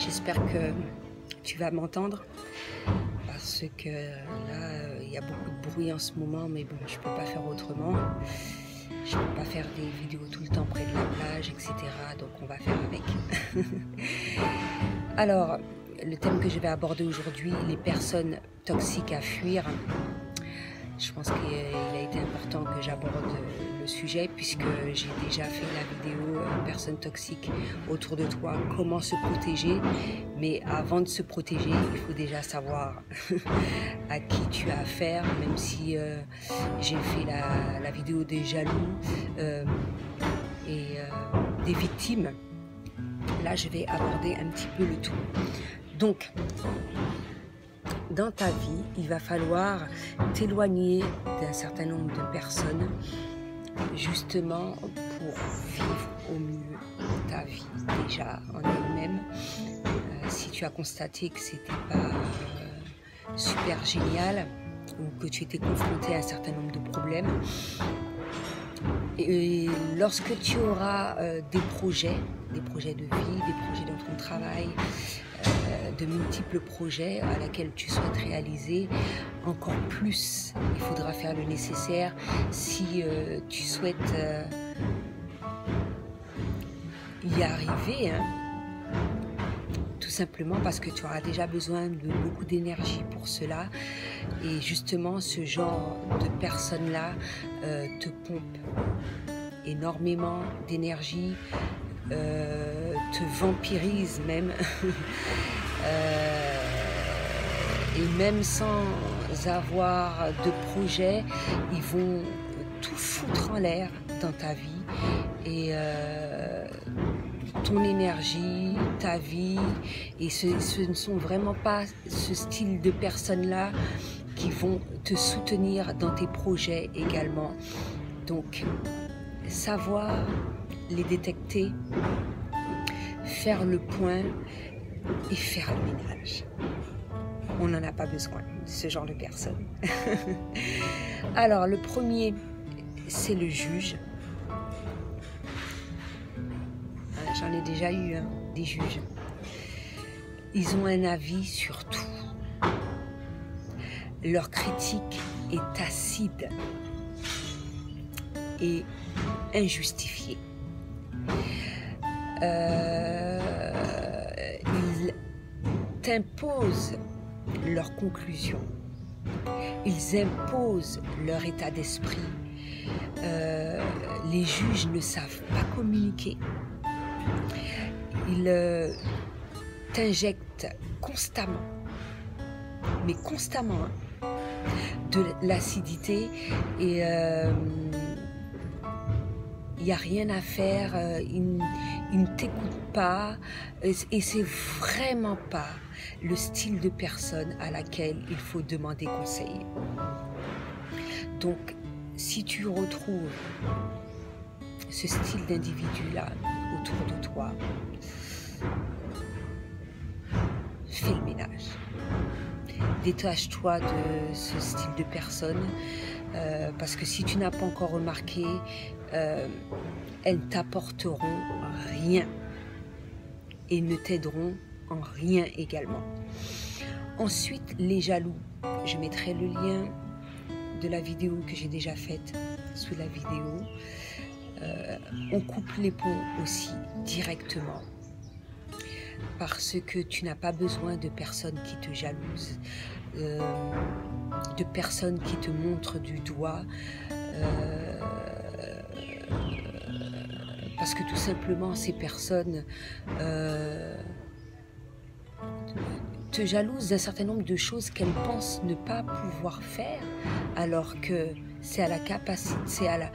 J'espère que tu vas m'entendre parce que là, il y a beaucoup de bruit en ce moment, mais bon, je ne peux pas faire autrement. Je ne peux pas faire des vidéos tout le temps près de la plage, etc. Donc on va faire avec. Alors, le thème que je vais aborder aujourd'hui, les personnes toxiques à fuir. Je pense qu'il a été important que j'aborde le sujet puisque j'ai déjà fait la vidéo personnes toxiques autour de toi, comment se protéger. Mais avant de se protéger, il faut déjà savoir à qui tu as affaire, même si j'ai fait la vidéo des jaloux et des victimes. Là, je vais aborder un petit peu le tout. Donc, dans ta vie, il va falloir t'éloigner d'un certain nombre de personnes justement pour vivre au mieux ta vie déjà en elle-même. Si tu as constaté que c'était pas super génial ou que tu étais confronté à un certain nombre de problèmes, et lorsque tu auras des projets de vie, des projets dans ton travail, de multiples projets à laquelle tu souhaites réaliser, encore plus, il faudra faire le nécessaire si tu souhaites y arriver, hein, tout simplement parce que tu auras déjà besoin de beaucoup d'énergie pour cela et justement ce genre de personnes-là te pompe énormément d'énergie, te vampirise même et même sans avoir de projet, ils vont tout foutre en l'air dans ta vie et ton énergie, ta vie, et ce ne sont vraiment pas ce style de personnes-là qui vont te soutenir dans tes projets également. Donc, savoir les détecter, faire le point et faire le ménage. On n'en a pas besoin de ce genre de personnes. Alors, le premier, c'est le juge. J'en ai déjà eu des juges. Ils ont un avis sur tout. Leur critique est acide et injustifiée. Ils t'imposent leurs conclusions. Ils imposent leur état d'esprit. Les juges ne savent pas communiquer. Ils t'injectent constamment, mais constamment, hein, de l'acidité et il n'y a rien à faire, ils ne t'écoutent pas et c'est vraiment pas le style de personne à laquelle il faut demander conseil. Donc, si tu retrouves ce style d'individu-là autour de toi, fais le ménage. Détache-toi de ce style de personne parce que si tu n'as pas encore remarqué, elles ne t'apporteront rien et ne t'aideront en rien également. Ensuite, les jaloux. Je mettrai le lien de la vidéo que j'ai déjà faite sous la vidéo. On coupe les ponts aussi directement parce que tu n'as pas besoin de personnes qui te jalousent, de personnes qui te montrent du doigt, parce que tout simplement ces personnes te jalousent d'un certain nombre de choses qu'elles pensent ne pas pouvoir faire, alors que c'est à la capacité, c'est à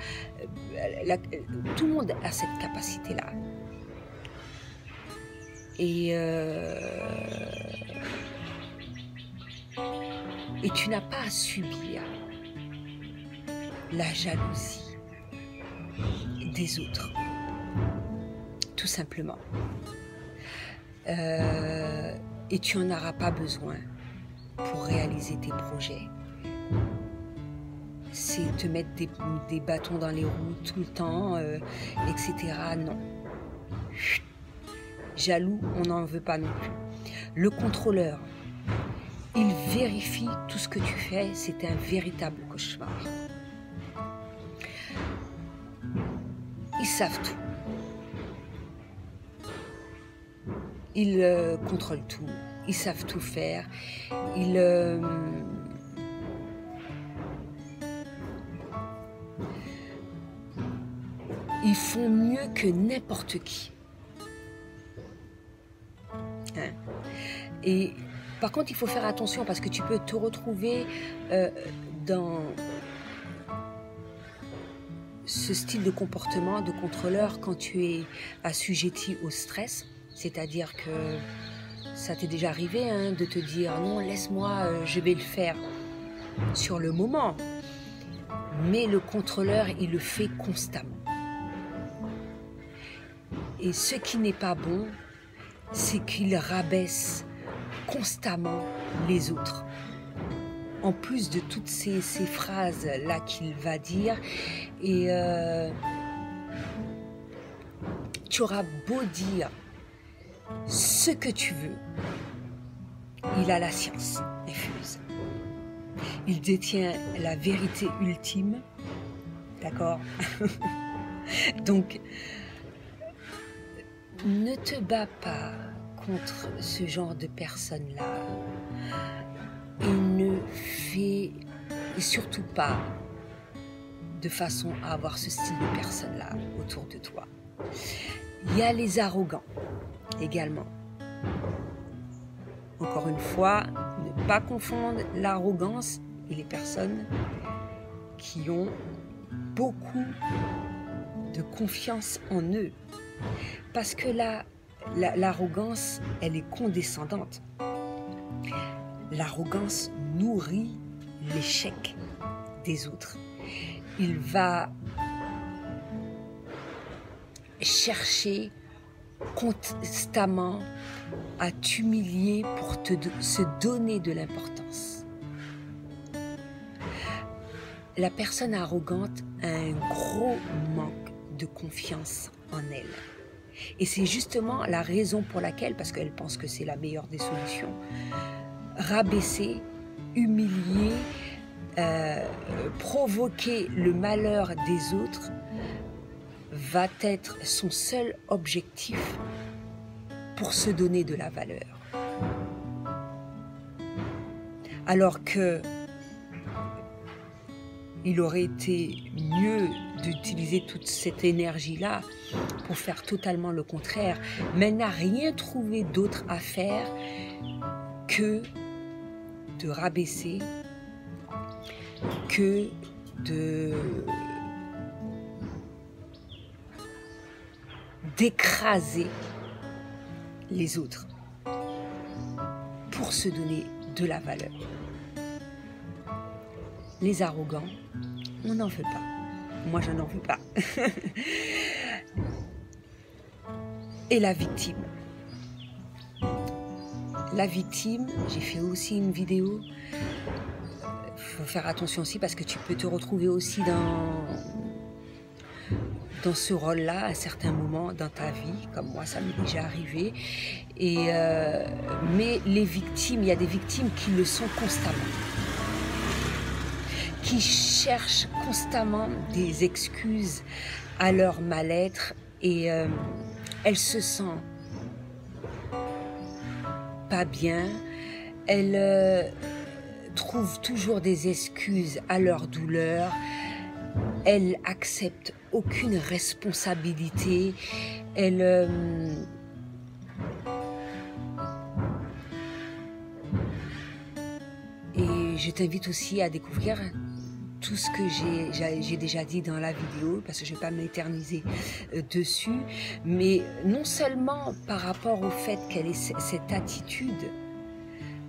tout le monde a cette capacité-là. Et tu n'as pas à subir la jalousie des autres, tout simplement. Et tu n'en auras pas besoin pour réaliser tes projets. C'est te mettre des bâtons dans les roues tout le temps, etc. Non. jaloux, on n'en veut pas non plus. Le contrôleur, il vérifie tout ce que tu fais, c'est un véritable cauchemar. Ils savent tout. Ils contrôlent tout. Ils savent tout faire. Ils font mieux que n'importe qui. Hein? Et par contre, il faut faire attention parce que tu peux te retrouver dans ce style de comportement de contrôleur quand tu es assujetti au stress. C'est-à-dire que ça t'est déjà arrivé hein, de te dire non, laisse-moi, je vais le faire sur le moment. Mais le contrôleur, il le fait constamment. Et ce qui n'est pas bon, c'est qu'il rabaisse constamment les autres. En plus de toutes ces phrases-là qu'il va dire, et tu auras beau dire ce que tu veux, il a la science infuse. Il détient la vérité ultime, d'accord? Donc, ne te bats pas contre ce genre de personnes-là et ne fais surtout pas de façon à avoir ce style de personnes-là autour de toi. Il y a les arrogants également. Encore une fois, ne pas confondre l'arrogance et les personnes qui ont beaucoup de confiance en eux. Parce que l'arrogance, elle est condescendante. L'arrogance nourrit l'échec des autres. Il va chercher constamment à t'humilier pour se donner de l'importance. La personne arrogante a un gros manque de confiance en elle. Et c'est justement la raison pour laquelle, parce qu'elle pense que c'est la meilleure des solutions, rabaisser, humilier, provoquer le malheur des autres va être son seul objectif pour se donner de la valeur. Alors que il aurait été mieux d'utiliser toute cette énergie-là pour faire totalement le contraire, mais elle n'a rien trouvé d'autre à faire que de rabaisser, que d'écraser les autres pour se donner de la valeur. Les arrogants, on n'en veut pas. Moi, je n'en veux pas. Et la victime. La victime, j'ai fait aussi une vidéo. Il faut faire attention aussi parce que tu peux te retrouver aussi dans ce rôle-là à certains moments dans ta vie, comme moi, ça m'est déjà arrivé. Mais les victimes, il y a des victimes qui le sont constamment, qui cherchent constamment des excuses à leur mal-être et elles se sentent pas bien, elles trouvent toujours des excuses à leur douleur, elles acceptent aucune responsabilité, elles et je t'invite aussi à découvrir tout ce que j'ai déjà dit dans la vidéo, parce que je ne vais pas m'éterniser dessus, mais non seulement par rapport au fait qu'elle ait cette attitude,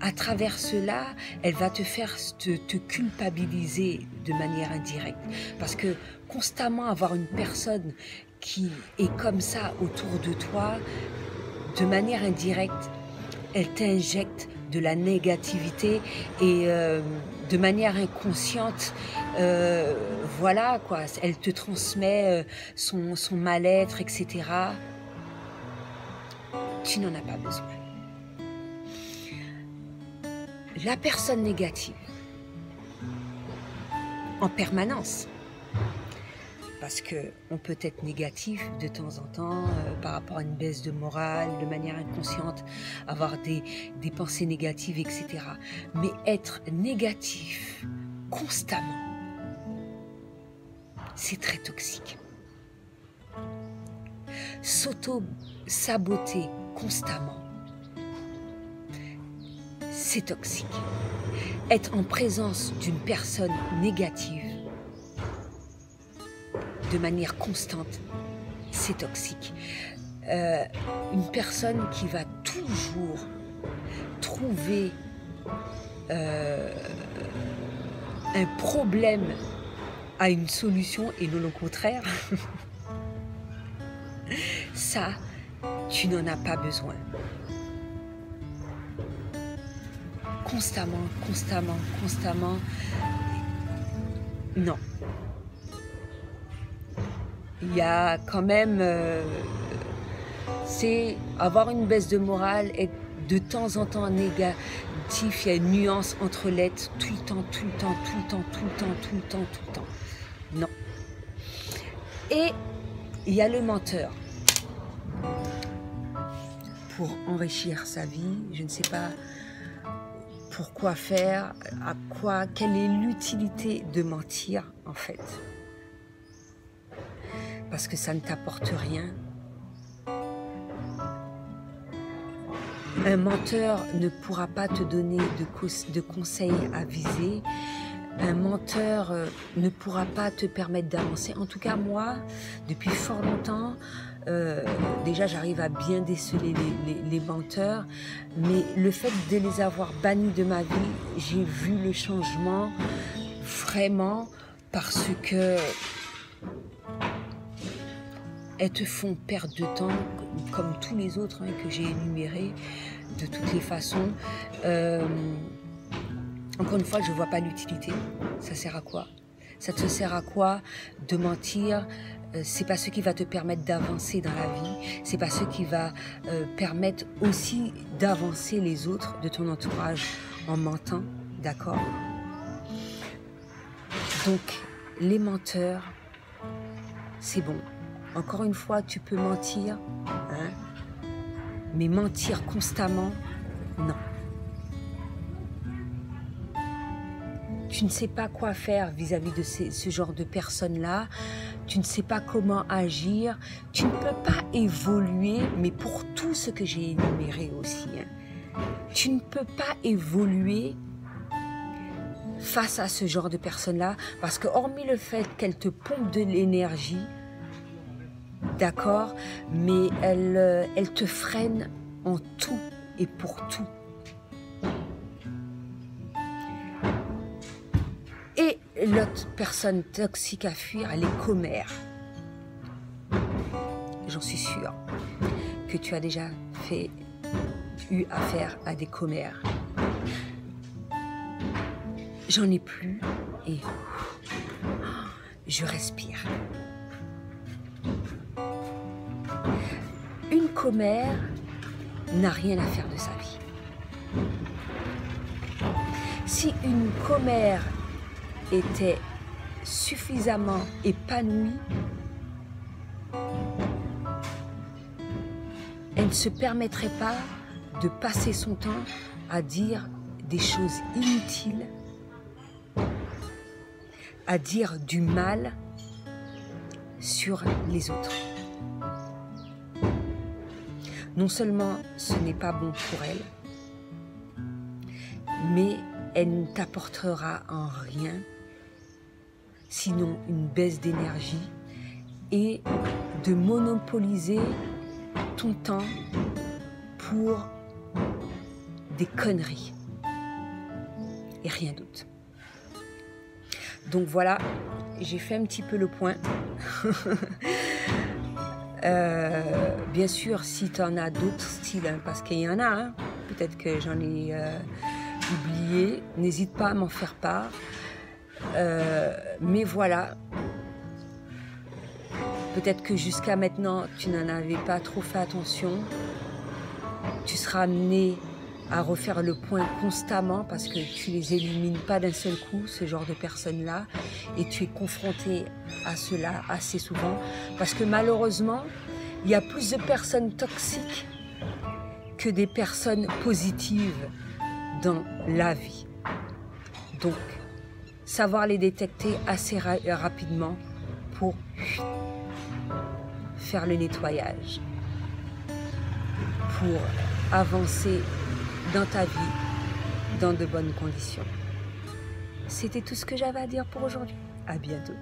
à travers cela, elle va te faire te culpabiliser de manière indirecte. Parce que constamment avoir une personne qui est comme ça autour de toi, de manière indirecte, elle t'injecte de la négativité et de manière inconsciente, voilà quoi, elle te transmet son mal-être, etc. tu n'en as pas besoin. La personne négative, en permanence, parce qu'on peut être négatif de temps en temps par rapport à une baisse de morale, de manière inconsciente, avoir des pensées négatives, etc. Mais être négatif constamment, c'est très toxique. S'auto-saboter constamment, c'est toxique. Être en présence d'une personne négative de manière constante, c'est toxique. Une personne qui va toujours trouver un problème à une solution et non le contraire, ça, tu n'en as pas besoin. Constamment, constamment, constamment, non. Il y a quand même, c'est avoir une baisse de morale, être de temps en temps négatif, il y a une nuance entre l'être tout le temps, tout le temps, tout le temps, tout le temps, tout le temps, tout le temps. Non. Et il y a le menteur. Pour enrichir sa vie, je ne sais pas pourquoi faire, à quoi, quelle est l'utilité de mentir en fait. Parce que ça ne t'apporte rien. Un menteur ne pourra pas te donner de conseils avisés. Un menteur ne pourra pas te permettre d'avancer. En tout cas, moi, depuis fort longtemps, déjà j'arrive à bien déceler les menteurs, mais le fait de les avoir bannis de ma vie, j'ai vu le changement vraiment parce que elles te font perdre de temps, comme tous les autres que j'ai énumérés, de toutes les façons. Encore une fois, je ne vois pas l'utilité. Ça sert à quoi? Ça te sert à quoi de mentir? C'est pas ce qui va te permettre d'avancer dans la vie. C'est pas ce qui va permettre aussi d'avancer les autres de ton entourage en mentant, d'accord? Donc, les menteurs, c'est bon. Encore une fois, tu peux mentir, hein, mais mentir constamment, non. Tu ne sais pas quoi faire vis-à-vis de ce genre de personnes-là. Tu ne sais pas comment agir. Tu ne peux pas évoluer, mais pour tout ce que j'ai énuméré aussi. Hein, tu ne peux pas évoluer face à ce genre de personnes-là, parce que hormis le fait qu'elles te pompent de l'énergie, d'accord, mais elle te freine en tout et pour tout. Et l'autre personne toxique à fuir, elle est commère. J'en suis sûre que tu as déjà eu affaire à des commères. J'en ai plus et je respire. Une commère n'a rien à faire de sa vie. Si une commère était suffisamment épanouie, elle ne se permettrait pas de passer son temps à dire des choses inutiles, à dire du mal sur les autres. Non seulement ce n'est pas bon pour elle, mais elle ne t'apportera en rien, sinon une baisse d'énergie et de monopoliser ton temps pour des conneries et rien d'autre. Donc voilà, j'ai fait un petit peu le point. Bien sûr, si tu en as d'autres styles, hein, parce qu'il y en a, hein, peut-être que j'en ai oublié, n'hésite pas à m'en faire part. Mais voilà, peut-être que jusqu'à maintenant, tu n'en avais pas trop fait attention. tu seras amené à refaire le point constamment parce que tu les élimines pas d'un seul coup, ce genre de personnes-là, et tu es confronté à cela assez souvent parce que malheureusement, il y a plus de personnes toxiques que des personnes positives dans la vie. Donc, savoir les détecter assez rapidement pour faire le nettoyage, pour avancer dans ta vie dans de bonnes conditions. C'était tout ce que j'avais à dire pour aujourd'hui. À bientôt.